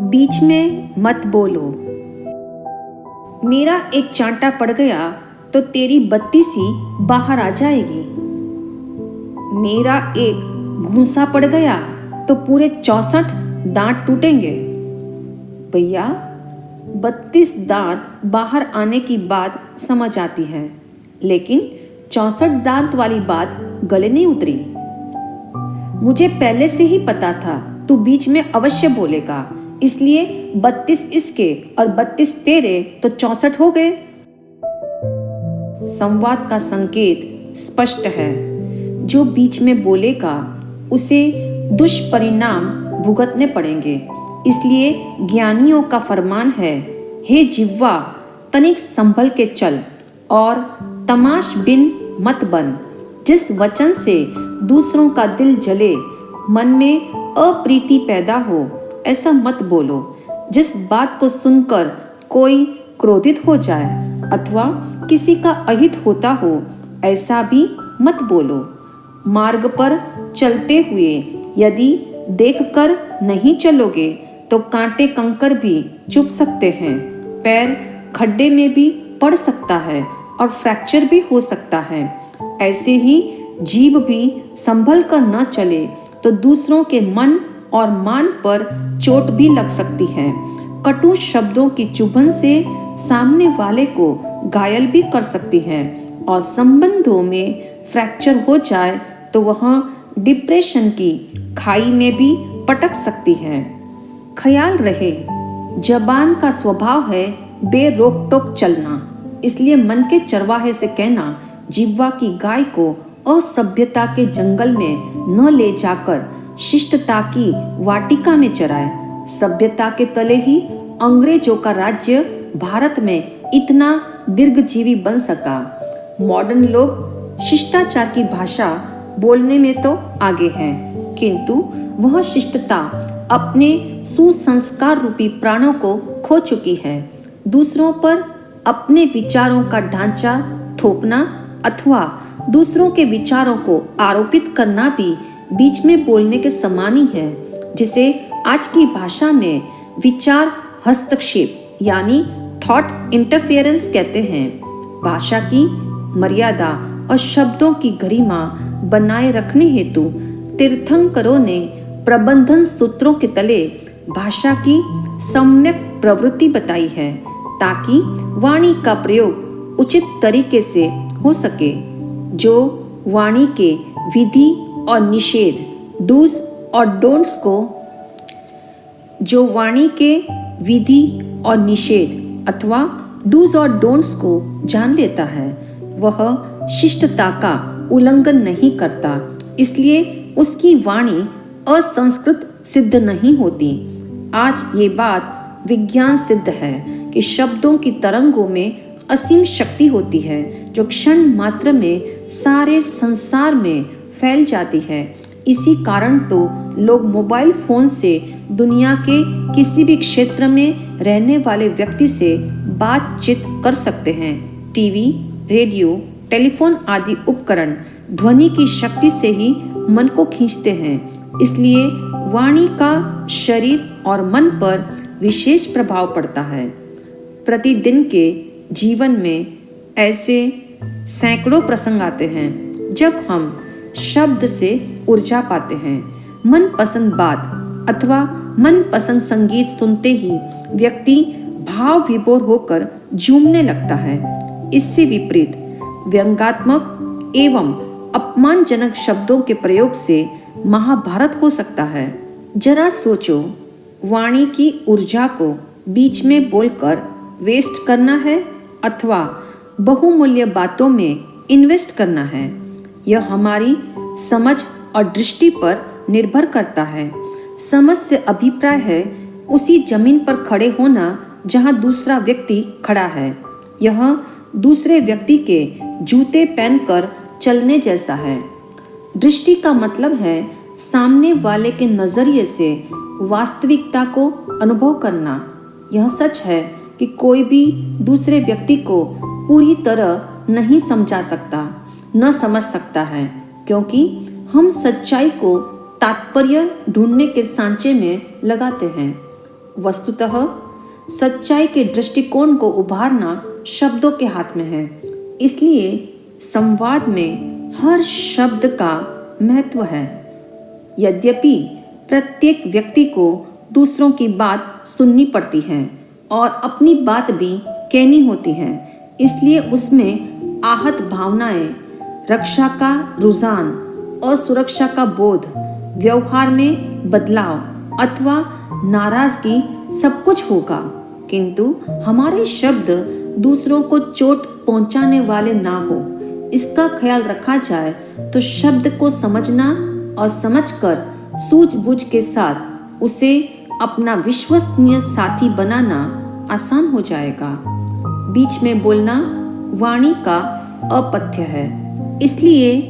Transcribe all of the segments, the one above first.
बीच में मत बोलो। मेरा एक चांटा पड़ गया तो तेरी 32 बाहर आ जाएगी। मेरा एक घूंसा पड़ गया तो पूरे 64 दांत टूटेंगे। भैया, 32 दांत बाहर आने की बात समझ आती है, लेकिन 64 दांत वाली बात गले नहीं उतरी। मुझे पहले से ही पता था तू बीच में अवश्य बोलेगा, इसलिए 32 इसके और 32 तेरे तो 64 हो गए। संवाद का संकेत स्पष्ट है। जो बीच में बोलेगा उसे दुष्परिणाम भुगतने पड़ेंगे। इसलिए ज्ञानियों का फरमान है, हे जिह्वा, तनिक संभल के चल और तमाश बिन मत बन। जिस वचन से दूसरों का दिल जले, मन में अप्रीति पैदा हो, ऐसा मत बोलो। जिस बात को सुनकर कोई क्रोधित हो जाए अथवा किसी का अहित होता हो, ऐसा भी मत बोलो। मार्ग पर चलते हुए यदि देखकर नहीं चलोगे तो कांटे कंकर भी चुभ सकते हैं, पैर खड्डे में भी पड़ सकता है और फ्रैक्चर भी हो सकता है। ऐसे ही जीभ भी संभल कर न चले तो दूसरों के मन और मान पर चोट भी लग सकती है। कटु शब्दों की चुभन से सामने वाले को घायल भी कर सकती है और संबंधों में फ्रैक्चर हो जाए तो वह डिप्रेशन की खाई में भी पटक सकती है। ख्याल रहे, जबान का स्वभाव है बेरोक टोक चलना। इसलिए मन के चरवाहे से कहना, जिह्वा की गाय को असभ्यता के जंगल में न ले जाकर शिष्टता की वाटिका में चराए। सभ्यता के तले ही अंग्रेजों का राज्य भारत में इतना दीर्घजीवी बन सका। मॉडर्न लोग शिष्टाचार की भाषा बोलने में तो आगे हैं, किंतु वह शिष्टता अपने सुसंस्कार रूपी प्राणों को खो चुकी है। दूसरों पर अपने विचारों का ढांचा थोपना अथवा दूसरों के विचारों को आरोपित करना भी बीच में बोलने के समान ही है, जिसे आज की भाषा में विचार हस्तक्षेप यानी थॉट इंटरफेरेंस कहते हैं। भाषा की मर्यादा और शब्दों की गरिमा बनाए रखने हेतु तीर्थंकरों ने प्रबंधन सूत्रों के तले भाषा की सम्यक प्रवृत्ति बताई है, ताकि वाणी का प्रयोग उचित तरीके से हो सके। जो वाणी के विधि और निषेध डूज और डोंट्स को अथवा डूज और डोंट्स को जान लेता है, वह शिष्टता का उल्लंघन नहीं करता। इसलिए उसकी वाणी असंस्कृत सिद्ध नहीं होती। आज ये बात विज्ञान सिद्ध है कि शब्दों की तरंगों में असीम शक्ति होती है, जो क्षण मात्र में सारे संसार में फैल जाती है। इसी कारण तो लोग मोबाइल फोन से दुनिया के किसी भी क्षेत्र में रहने वाले व्यक्ति से बातचीत कर सकते हैं। टीवी, रेडियो, टेलीफोन आदि उपकरण ध्वनि की शक्ति से ही मन को खींचते हैं। इसलिए वाणी का शरीर और मन पर विशेष प्रभाव पड़ता है। प्रतिदिन के जीवन में ऐसे सैकड़ों प्रसंग आते हैं जब हम शब्द से ऊर्जा पाते हैं। मनपसंद बात अथवा मनपसंद संगीत सुनते ही व्यक्ति भाव विभोर होकर झूमने लगता है। इससे विपरीत व्यंग्यात्मक एवं अपमानजनक शब्दों के प्रयोग से महाभारत हो सकता है। जरा सोचो, वाणी की ऊर्जा को बीच में बोलकर वेस्ट करना है अथवा बहुमूल्य बातों में इन्वेस्ट करना है। यह हमारी समझ और दृष्टि पर निर्भर करता है। समझ से अभिप्राय है उसी जमीन पर खड़े होना जहां दूसरा व्यक्ति खड़ा है। यह दूसरे व्यक्ति के जूते पहनकर चलने जैसा है। दृष्टि का मतलब है सामने वाले के नजरिए से वास्तविकता को अनुभव करना। यह सच है कि कोई भी दूसरे व्यक्ति को पूरी तरह नहीं समझा सकता, न समझ सकता है, क्योंकि हम सच्चाई को तात्पर्य ढूंढने के सांचे में लगाते हैं। वस्तुतः सच्चाई के दृष्टिकोण को उभारना शब्दों के हाथ में है। इसलिए संवाद में हर शब्द का महत्व है। यद्यपि प्रत्येक व्यक्ति को दूसरों की बात सुननी पड़ती है और अपनी बात भी कहनी होती है, इसलिए उसमें आहत भावनाएं, रक्षा का रुझान और सुरक्षा का बोध, व्यवहार में बदलाव अथवा नाराजगी सब कुछ होगा। किंतु हमारे शब्द दूसरों को चोट पहुंचाने वाले ना हो, इसका ख्याल रखा जाए तो शब्द को समझना और समझकर सूझबूझ के साथ उसे अपना विश्वसनीय साथी बनाना आसान हो जाएगा। बीच में बोलना वाणी का अपथ्य है, इसलिए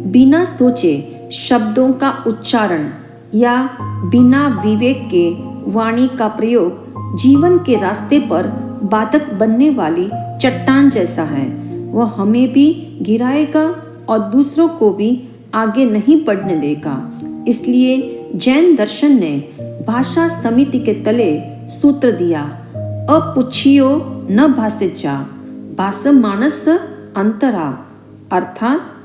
बिना सोचे शब्दों का उच्चारण या बिना विवेक के वाणी का प्रयोग जीवन के रास्ते पर बाधक बनने वाली चट्टान जैसा है। वह हमें भी गिराएगा और दूसरों को भी आगे नहीं बढ़ने देगा। इसलिए जैन दर्शन ने भाषा समिति के तले सूत्र दिया, अपुच्छियो न भाषिजा भाषमानस अंतरा, अर्थात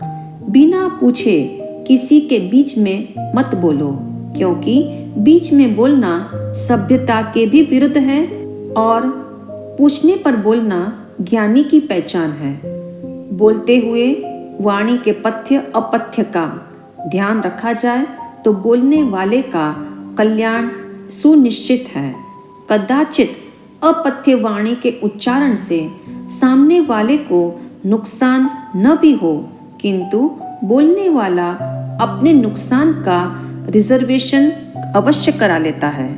बिना पूछे किसी के बीच में मत बोलो, क्योंकि बीच में बोलना सभ्यता के भी विरुद्ध है और पूछने पर बोलना ज्ञानी की पहचान है। बोलते हुए वाणी के पथ्य अपथ्य का ध्यान रखा जाए तो बोलने वाले का कल्याण सुनिश्चित है। कदाचित अपथ्य वाणी के उच्चारण से सामने वाले को नुकसान न भी हो, किंतु बोलने वाला अपने नुकसान का रिजर्वेशन अवश्य करा लेता है।